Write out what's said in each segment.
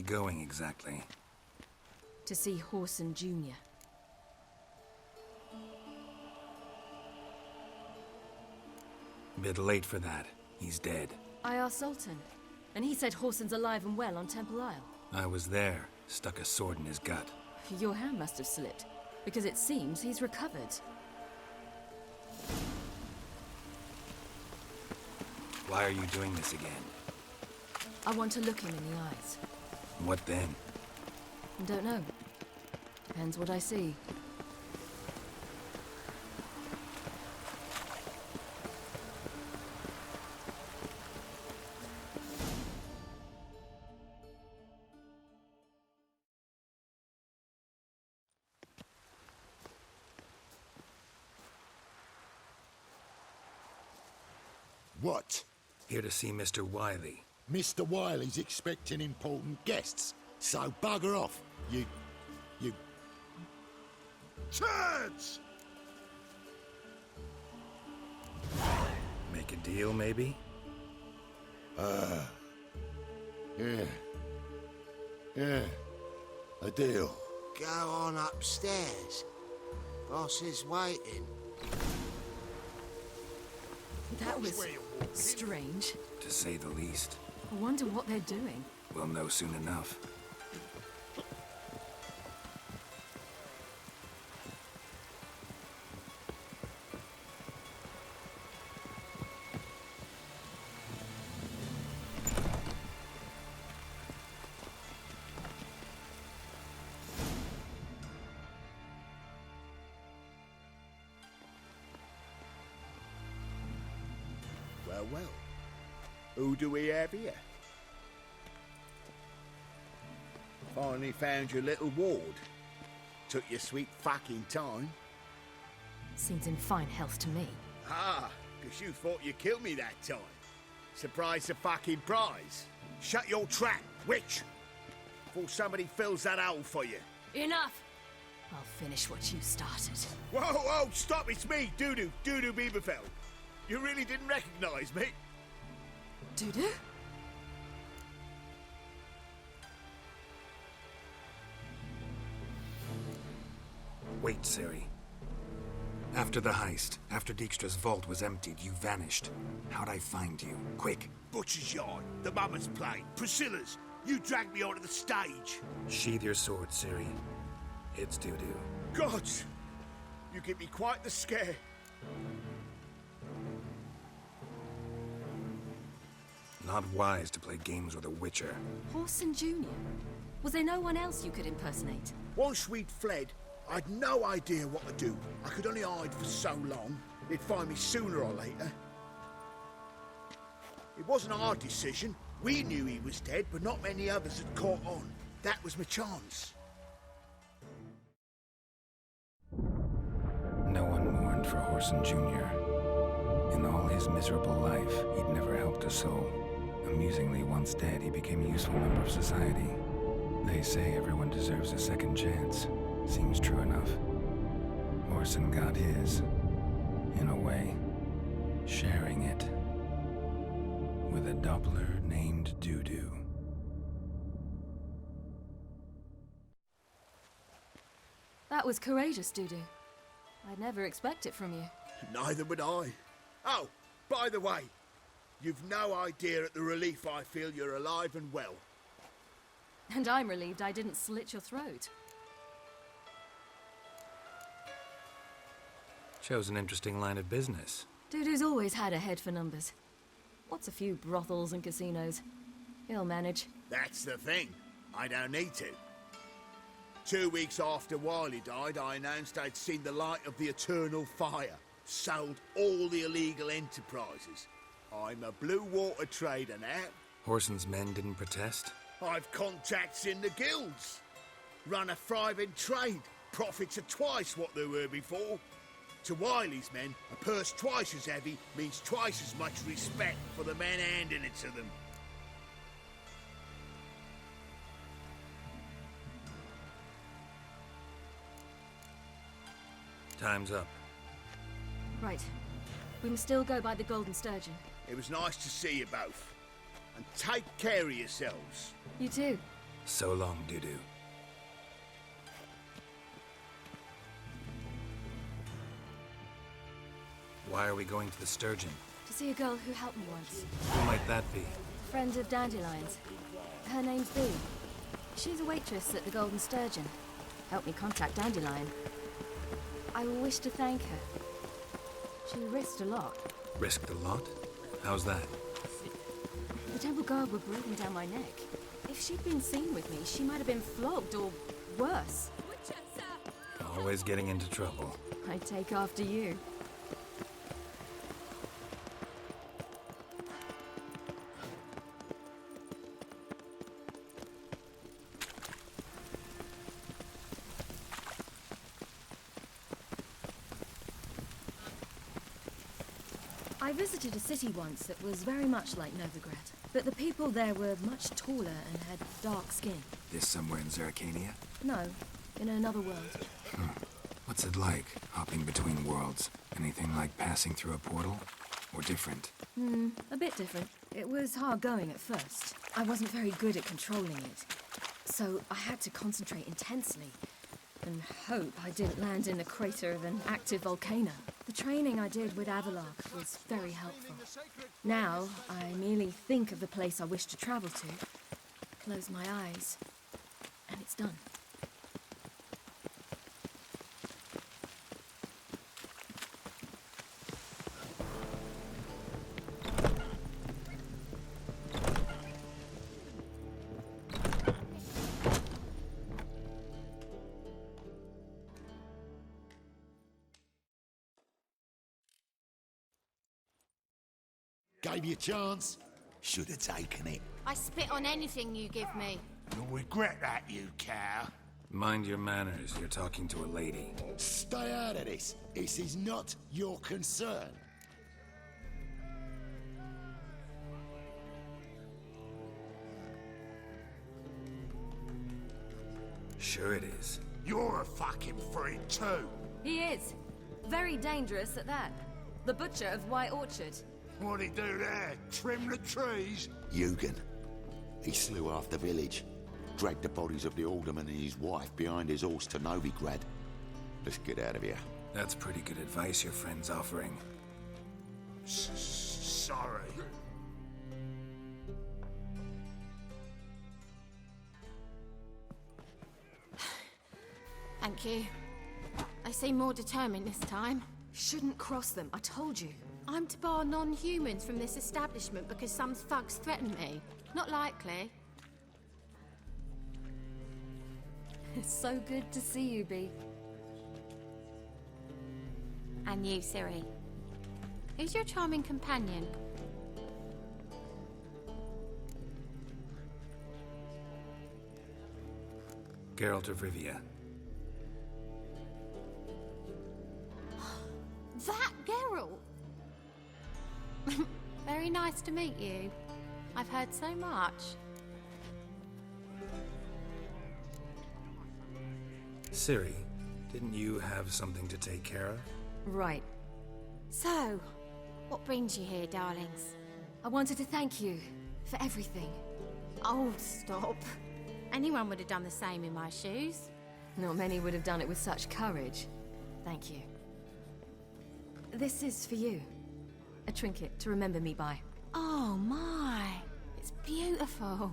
we going exactly? To see Whoreson Jr. Bit late for that. He's dead. I asked Sultan, and he said Whoreson's alive and well on Temple Isle. I was there, stuck a sword in his gut. Your hand must have slipped, because it seems he's recovered. Why are you doing this again? I want to look him in the eyes. What then? Don't know. Depends what I see. What? Here to see Mr. Wiley. Mr. Wiley's expecting important guests, so bugger off, you... Turds! Make a deal, maybe? Yeah. A deal. Go on upstairs. Boss is waiting. That was strange. To say the least. I wonder what they're doing. We'll know soon enough. Well. Who do we have here? Finally found your little ward. Took your sweet fucking time. Seems in fine health to me. Ah, because you thought you killed me that time. Surprise the fucking prize. Shut your trap, witch! Before somebody fills that hole for you. Enough! I'll finish what you started. Whoa, stop, it's me, Dudu Bieberfeld. You really didn't recognize me? Dudu? Wait, Ciri. After the heist, after Dijkstra's vault was emptied, you vanished. How'd I find you? Quick! Butcher's Yard, the Mama's Plane, Priscilla's. You dragged me onto the stage. Sheathe your sword, Ciri. It's Dudu. God! You give me quite the scare. Not wise to play games with a Witcher. Whoreson Jr.? Was there no one else you could impersonate? Once we'd fled, I'd no idea what to do. I could only hide for so long. They'd find me sooner or later. It wasn't our decision. We knew he was dead, but not many others had caught on. That was my chance. No one mourned for Whoreson Jr. In all his miserable life, he'd never helped a soul. Amusingly, once dead, he became a useful member of society. They say everyone deserves a second chance. Seems true enough. Whoreson got his, in a way, sharing it with a Doppler named Dudu. That was courageous, Dudu. I'd never expect it from you. Neither would I. Oh, by the way, you've no idea at the relief I feel you're alive and well. And I'm relieved I didn't slit your throat. Chose an interesting line of business. Dudu's always had a head for numbers. What's a few brothels and casinos? He'll manage. That's the thing. I don't need to. 2 weeks after Wiley died, I announced I'd seen the light of the Eternal Fire. Sold all the illegal enterprises. I'm a blue water trader now. Whoreson's men didn't protest? I've contacts in the guilds. Run a thriving trade. Profits are twice what they were before. To Wiley's men, a purse twice as heavy means twice as much respect for the men handing it to them. Time's up. Right. We must still go by the Golden Sturgeon. It was nice to see you both. And take care of yourselves. You too. So long, Dudu. Why are we going to the Sturgeon? To see a girl who helped me once. Who might that be? Friend of Dandelion's. Her name's Bee. She's a waitress at the Golden Sturgeon. Helped me contact Dandelion. I wish to thank her. She risked a lot. Risked a lot? How's that? The Temple Guard were breathing down my neck. If she'd been seen with me, she might have been flogged or worse. Always getting into trouble. I'd take after you. I visited a city once that was very much like Novigrad, but the people there were much taller and had dark skin. This somewhere in Zeracania? No, in another world. What's it like, hopping between worlds? Anything like passing through a portal? Or different? A bit different. It was hard going at first. I wasn't very good at controlling it. So I had to concentrate intensely and hope I didn't land in the crater of an active volcano. The training I did with Avalark was very helpful. Now, I merely think of the place I wish to travel to, close my eyes, and it's done. Gave you a chance. Should have taken it. I spit on anything you give me. You'll regret that, you cow. Mind your manners, you're talking to a lady. Stay out of this. This is not your concern. Sure it is. You're a fucking freak too. He is. Very dangerous at that. The butcher of White Orchard. What'd he do there? Trim the trees? Eugen. He slew half the village. Dragged the bodies of the alderman and his wife behind his horse to Novigrad. Let's get out of here. That's pretty good advice your friend's offering. Sorry. Thank you. I seem more determined this time. Shouldn't cross them, I told you. I'm to bar non-humans from this establishment because some thugs threaten me. Not likely. It's so good to see you, Bee. And you, Ciri. Who's your charming companion? Geralt of Rivia. That Geralt! Very nice to meet you. I've heard so much. Ciri, didn't you have something to take care of? Right. So, what brings you here, darlings? I wanted to thank you for everything. Oh, stop. Anyone would have done the same in my shoes. Not many would have done it with such courage. Thank you. This is for you. A trinket to remember me by. Oh my, it's beautiful.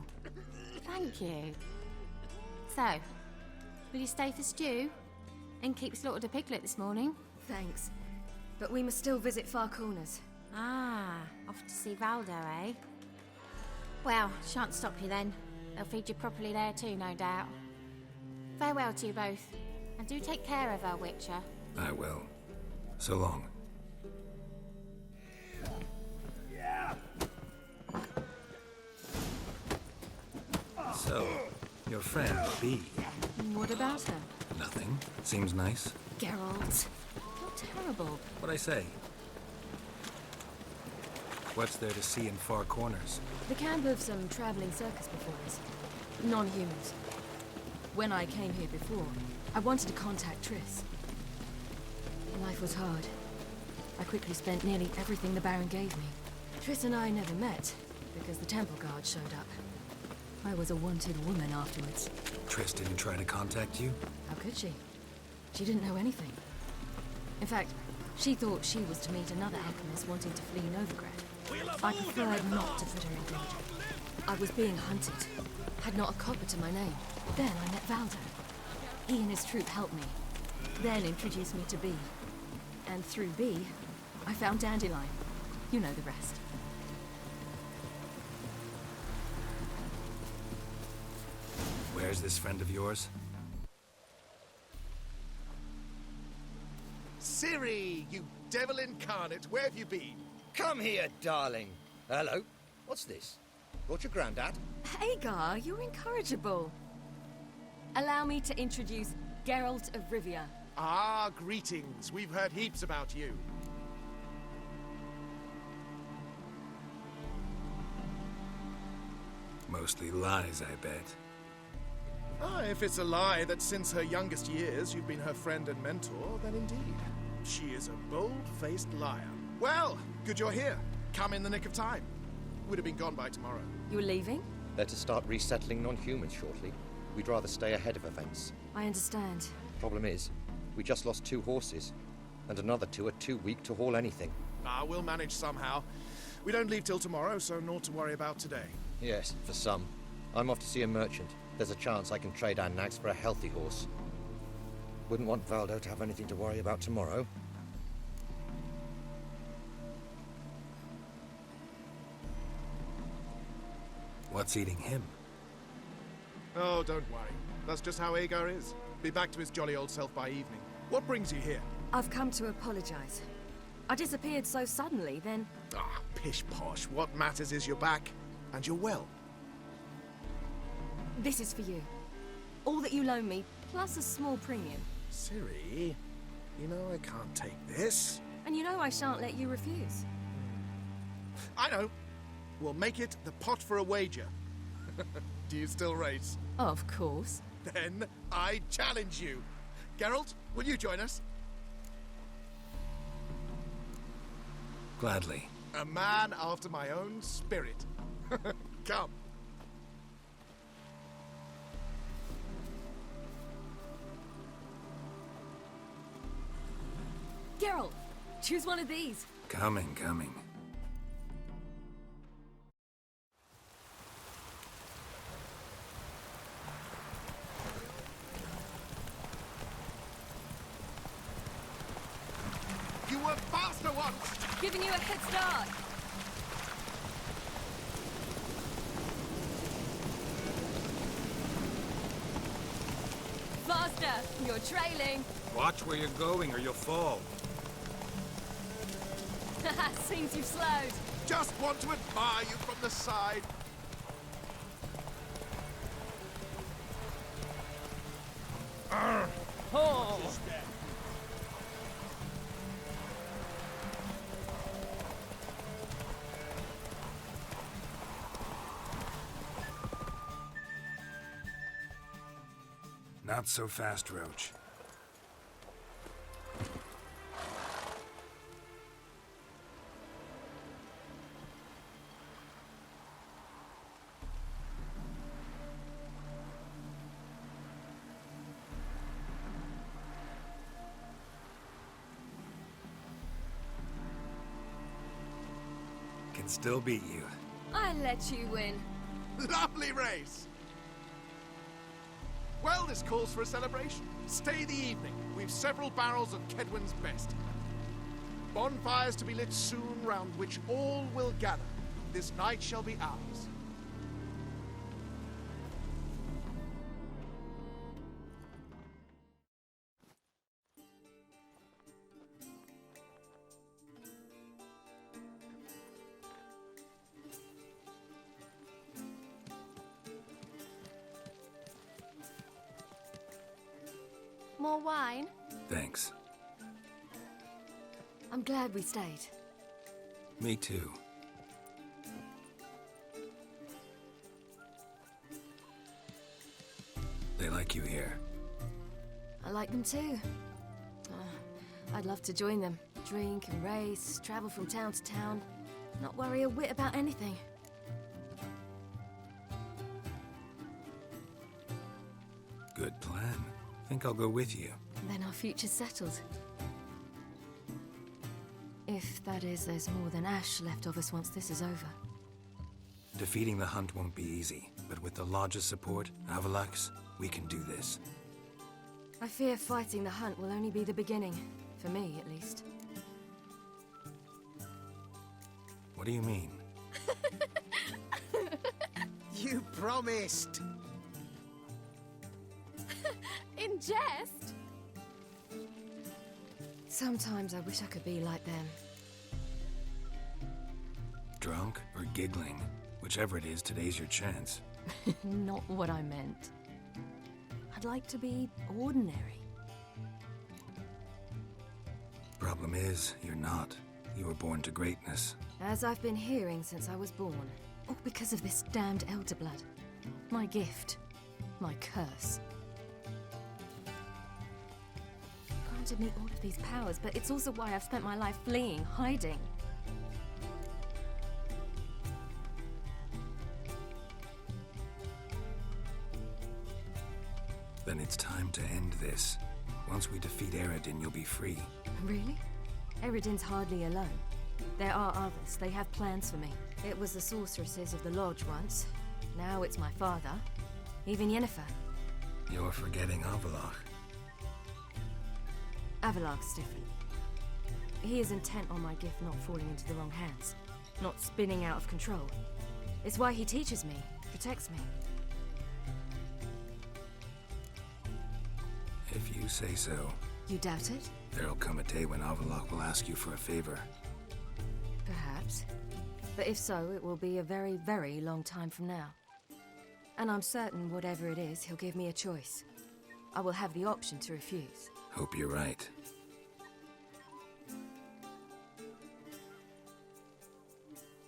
Thank you. So, will you stay for stew? And keep slaughtered a piglet this morning? Thanks. But we must still visit Far Corners. Ah, off to see Valdo, eh? Well, shan't stop you then. They'll feed you properly there too, no doubt. Farewell to you both. And do take care of our Witcher. I will. So long. So, your friend, Bee. What about her? Nothing. Seems nice. Geralt. Not terrible. What'd I say? What's there to see in Far Corners? The camp of some traveling circus performers. Non-humans. When I came here before, I wanted to contact Triss. Life was hard. I quickly spent nearly everything the Baron gave me. Triss and I never met, because the Temple Guard showed up. I was a wanted woman afterwards. Triss didn't try to contact you? How could she? She didn't know anything. In fact, she thought she was to meet another alchemist wanting to flee Novigrad. I preferred not to put her in danger. I was being hunted. Had not a copper to my name. Then I met Valdo. He and his troop helped me. Then introduced me to B. And through B, I found Dandelion. You know the rest. Where's this friend of yours? Ciri, you devil incarnate, where have you been? Come here, darling. Hello. What's this? Brought your granddad? Hagar, you're incorrigible. Allow me to introduce Geralt of Rivia. Ah, greetings. We've heard heaps about you. Mostly lies, I bet. Ah, if it's a lie that since her youngest years you've been her friend and mentor, then indeed. She is a bold-faced liar. Well, good you're here. Come in the nick of time. Would have been gone by tomorrow. You're leaving? They're to start resettling non-humans shortly. We'd rather stay ahead of events. I understand. Problem is, we just lost 2 horses, and another 2 are too weak to haul anything. Ah, we'll manage somehow. We don't leave till tomorrow, so naught to worry about today. Yes, for some. I'm off to see a merchant. There's a chance I can trade our nags for a healthy horse. Wouldn't want Valdo to have anything to worry about tomorrow. What's eating him? Oh, don't worry. That's just how Agar is. Be back to his jolly old self by evening. What brings you here? I've come to apologize. I disappeared so suddenly, then... Ah, pish-posh. What matters is you're back, and you're well. This is for you. All that you loan me, plus a small premium. Ciri, you know I can't take this. And you know I shan't let you refuse. I know. We'll make it the pot for a wager. Do you still race? Of course. Then I challenge you. Geralt, will you join us? Gladly. A man after my own spirit. Come. Geralt, choose one of these. Coming. You were faster once! Giving you a head start. Faster! You're trailing. Watch where you're going or you'll fall. Seems you've slowed. Just want to admire you from the side. Oh! Not so fast, Roach. Can still beat you. I let you win. Lovely race! Well, this calls for a celebration. Stay the evening. We've several barrels of Kedwen's best. Bonfires to be lit soon, round which all will gather. This night shall be ours. More wine? Thanks. I'm glad we stayed. Me too. They like you here. I like them too. I'd love to join them. Drink and race, travel from town to town. Not worry a whit about anything. think I'll go with you. Then our future's settled. If, that is, there's more than ash left of us once this is over. Defeating the Hunt won't be easy, but with the Lodge's support, Avalax, we can do this. I fear fighting the Hunt will only be the beginning. For me, at least. What do you mean? You promised! In jest? Sometimes I wish I could be like them. Drunk or giggling? Whichever it is, today's your chance. Not what I meant. I'd like to be ordinary. Problem is, you're not. You were born to greatness. As I've been hearing since I was born. All because of this damned Elder Blood. My gift. My curse. Granted me all of these powers, but it's also why I've spent my life fleeing, hiding. Then it's time to end this. Once we defeat Eredin, you'll be free. Really? Eredin's hardly alone. There are others. They have plans for me. It was the sorceresses of the Lodge once. Now it's my father. Even Yennefer. You're forgetting Avalach. Avalak's different. He is intent on my gift not falling into the wrong hands. Not spinning out of control. It's why he teaches me, protects me. If you say so. You doubt it? There'll come a day when Avalach will ask you for a favor. Perhaps. But if so, it will be a very, very long time from now. And I'm certain whatever it is, he'll give me a choice. I will have the option to refuse. Hope you're right.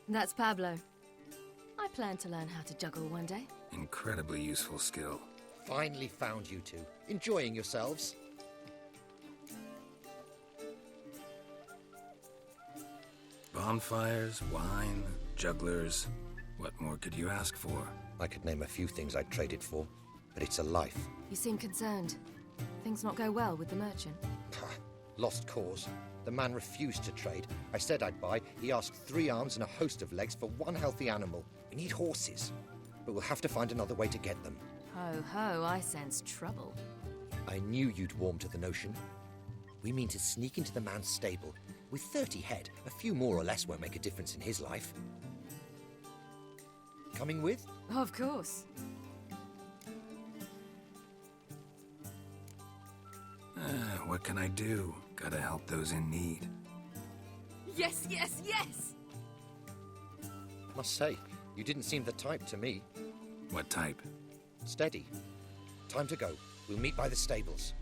That's Pablo. I plan to learn how to juggle one day. Incredibly useful skill. Finally found you two. Enjoying yourselves? Bonfires, wine, jugglers. What more could you ask for? I could name a few things I'd trade it for, but it's a life. You seem concerned. Things not go well with the merchant. Lost cause. The man refused to trade. I said I'd buy. He asked 3 arms and a host of legs for 1 healthy animal. We need horses, but we'll have to find another way to get them. Ho ho, I sense trouble. I knew you'd warm to the notion. We mean to sneak into the man's stable. With 30 head, a few more or less won't make a difference in his life. Coming with? Of course. What can I do? Gotta help those in need. Yes, yes, yes! Must say, you didn't seem the type to me. What type? Steady. Time to go. We'll meet by the stables.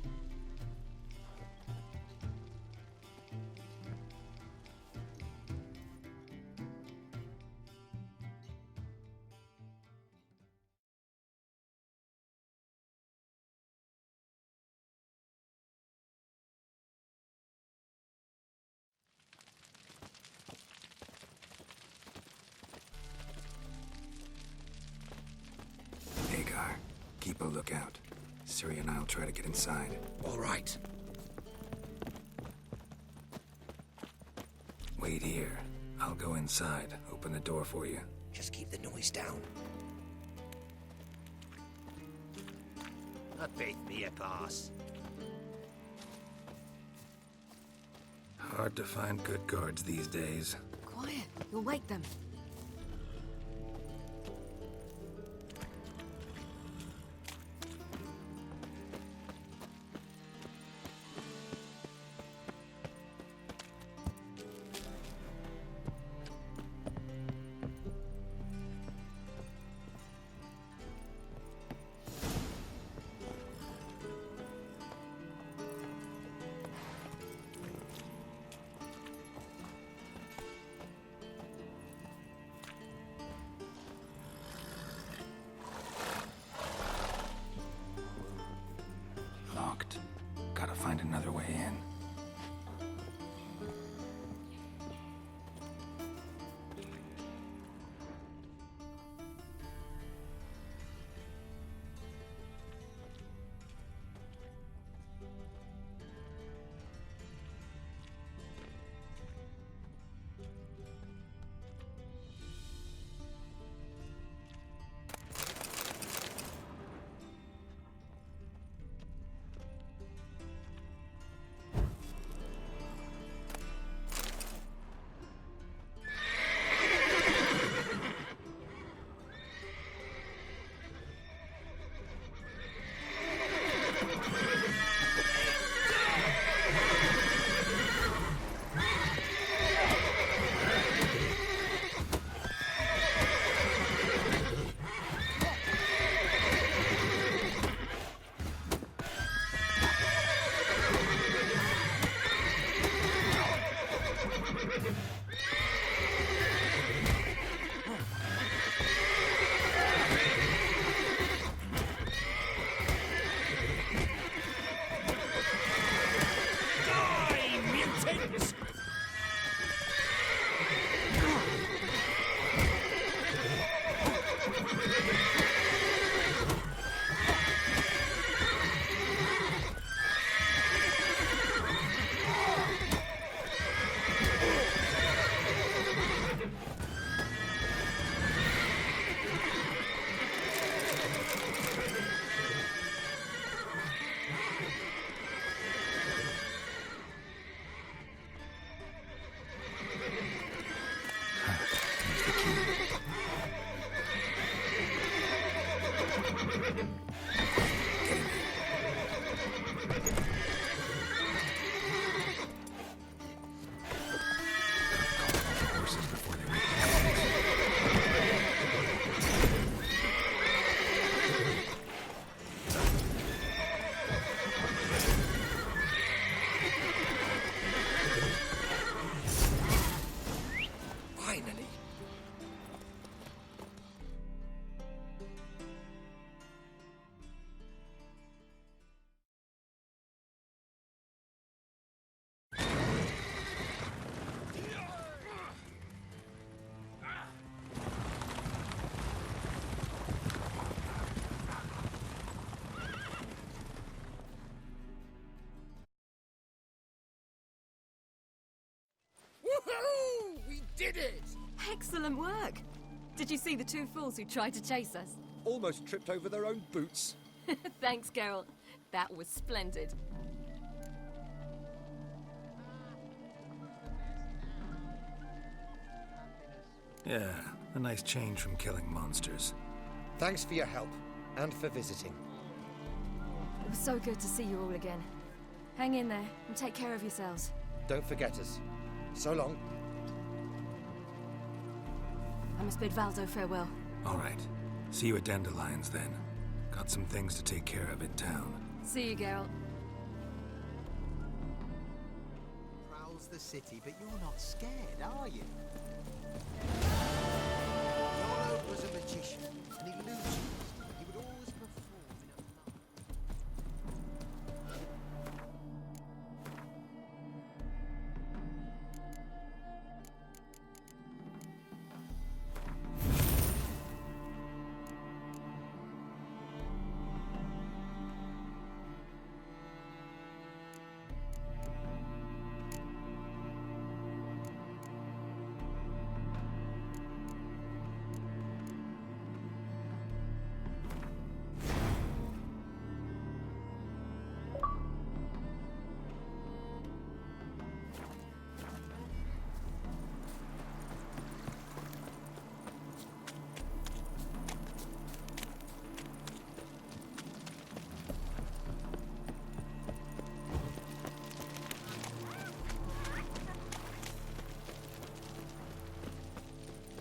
Hagar, keep a lookout. Ciri and I'll try to get inside. All right. Wait here. I'll go inside. Open the door for you. Just keep the noise down. A bit me a pass. Hard to find good guards these days. Quiet, you'll wake them. Woohoo! We did it! Excellent work! Did you see the two fools who tried to chase us? Almost tripped over their own boots. Thanks, Geralt. That was splendid. Yeah, a nice change from killing monsters. Thanks for your help, and for visiting. It was so good to see you all again. Hang in there and take care of yourselves. Don't forget us. So long. I must bid Valdo farewell. All right. See you at Dandelions then. Got some things to take care of in town. See you, Geralt. Prowls the city, but you're not scared, are you? Yolo was a magician, an illusionist. He would always perform in a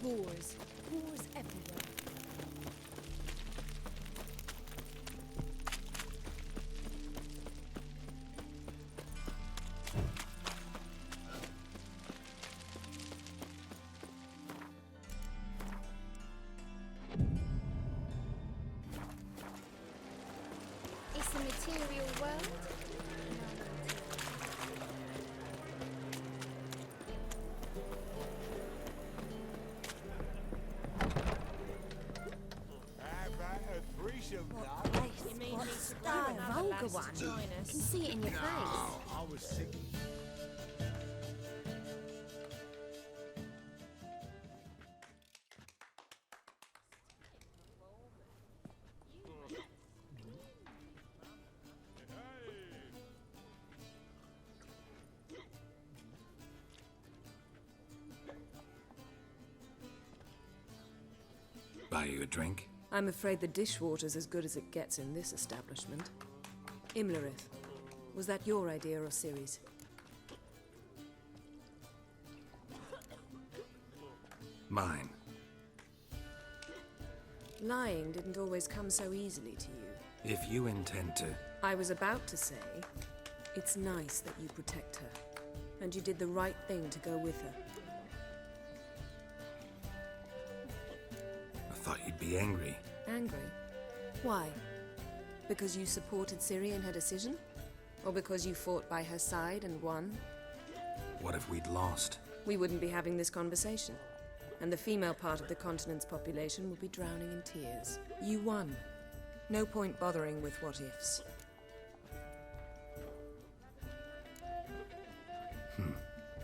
Wars. Wars everywhere. It's a material world. A vulgar one. I can see it in your face. I was sick. Buy you a drink? I'm afraid the dishwater's as good as it gets in this establishment. Imlerith, was that your idea or Ciri's? Mine. Lying didn't always come so easily to you. If you intend to... I was about to say, it's nice that you protect her. And you did the right thing to go with her. I thought you'd be angry. Angry? Why? Because you supported Ciri in her decision? Or because you fought by her side and won? What if we'd lost? We wouldn't be having this conversation. And the female part of the continent's population would be drowning in tears. You won. No point bothering with what-ifs.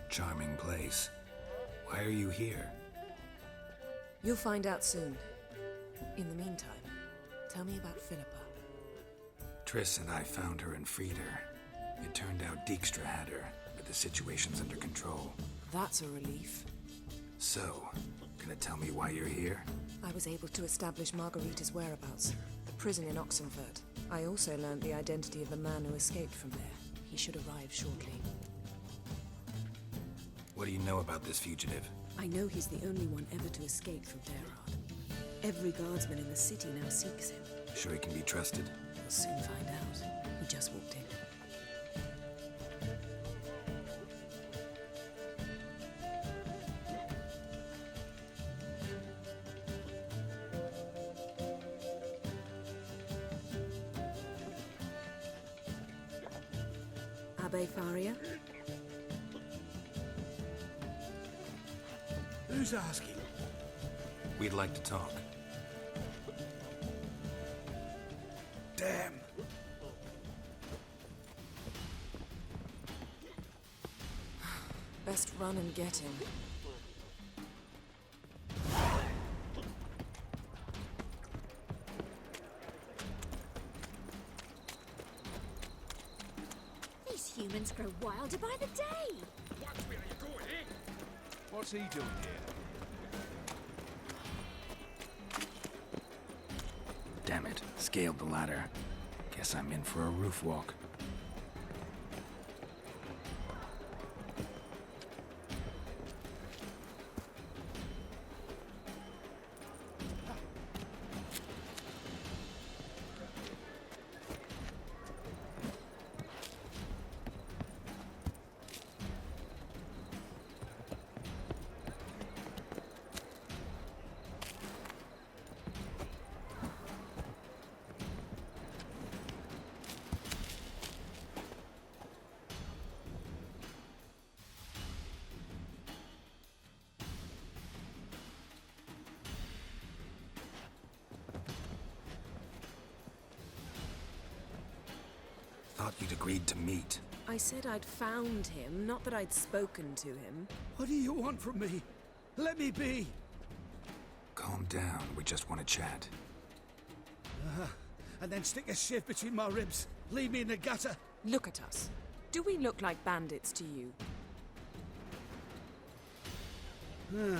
Charming place. Why are you here? You'll find out soon. In the meantime, tell me about Philippa. Triss and I found her and freed her. It turned out Dijkstra had her, but the situation's under control. That's a relief. So, gonna tell me why you're here? I was able to establish Margarita's whereabouts, the prison in Oxenfurt. I also learned the identity of the man who escaped from there. He should arrive shortly. What do you know about this fugitive? I know he's the only one ever to escape from Terrard. Every guardsman in the city now seeks him. Sure he can be trusted? We'll soon find out. He just walked in. Abbe Faria? Who's asking? We'd like to talk. Damn. Best run and get him. These humans grow wilder by the day. What's he doing here? Damn it, scaled the ladder. Guess I'm in for a roof walk. Thought you'd agreed to meet. I said I'd found him, not that I'd spoken to him. What do you want from me? Let me be! Calm down, we just want to chat. And then stick a shiv between my ribs. Leave me in the gutter. Look at us. Do we look like bandits to you? No.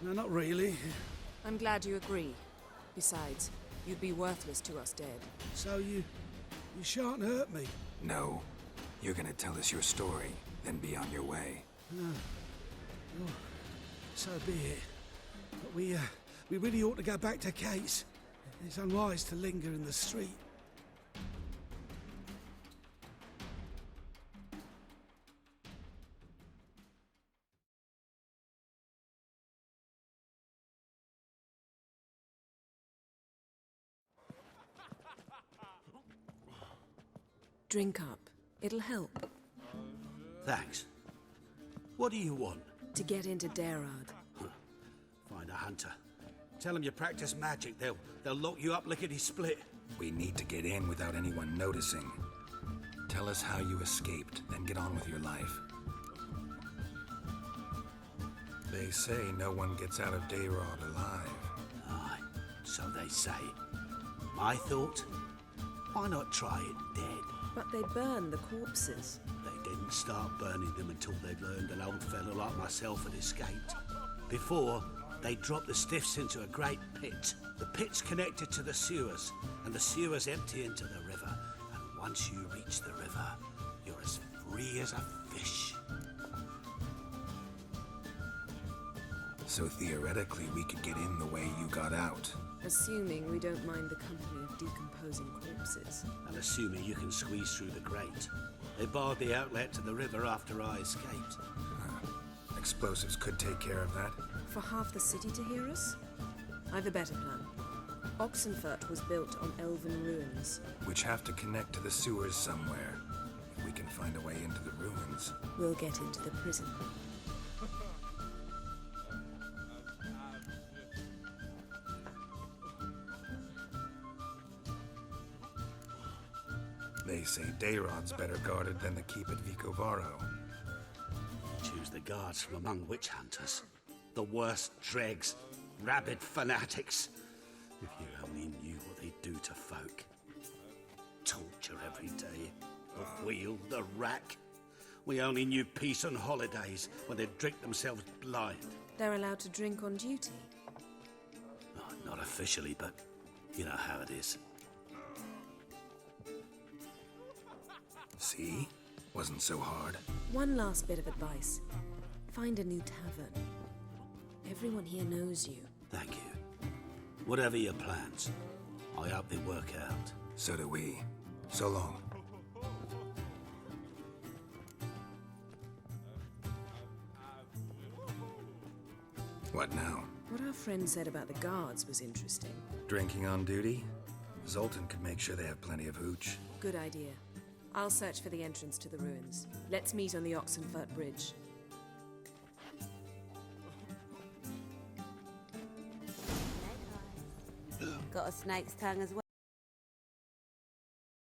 No, not really. I'm glad you agree. Besides, you'd be worthless to us dead. So you shan't hurt me. No. You're gonna tell us your story, then be on your way. Oh, so be it. But we really ought to go back to Kate's. It's unwise to linger in the street. Drink up. It'll help. Thanks. What do you want? To get into Daerad. Find a hunter. Tell them you practice magic. They'll lock you up lickety-split. We need to get in without anyone noticing. Tell us how you escaped, then get on with your life. They say no one gets out of Daerad alive. Aye, so they say. My thought? Why not try it dead? But they burn the corpses. They didn't start burning them until they'd learned an old fellow like myself had escaped. Before, they dropped the stiffs into a great pit. The pit's connected to the sewers, and the sewers empty into the river. And once you reach the river, you're as free as a fish. So theoretically, we could get in the way you got out. Assuming we don't mind the company of decomposing corpses. And assuming you can squeeze through the grate. They barred the outlet to the river after I escaped. Explosives could take care of that. For half the city to hear us? I've a better plan. Oxenfurt was built on elven ruins. Which have to connect to the sewers somewhere. If we can find a way into the ruins. We'll get into the prison. They say Daerad's better guarded than the keep at Vicovaro. Choose the guards from among witch hunters. The worst dregs, rabid fanatics. If you only knew what they do to folk. Torture every day. The wheel, the rack. We only knew peace on holidays when they'd drink themselves blind. They're allowed to drink on duty. Oh, not officially, but you know how it is. See? Wasn't so hard. One last bit of advice. Find a new tavern. Everyone here knows you. Thank you. Whatever your plans, I hope they work out. So do we. So long. What now? What our friend said about the guards was interesting. Drinking on duty? Zoltan could make sure they have plenty of hooch. Good idea. I'll search for the entrance to the ruins. Let's meet on the Oxenfurt Bridge. Got a snake's tongue as well.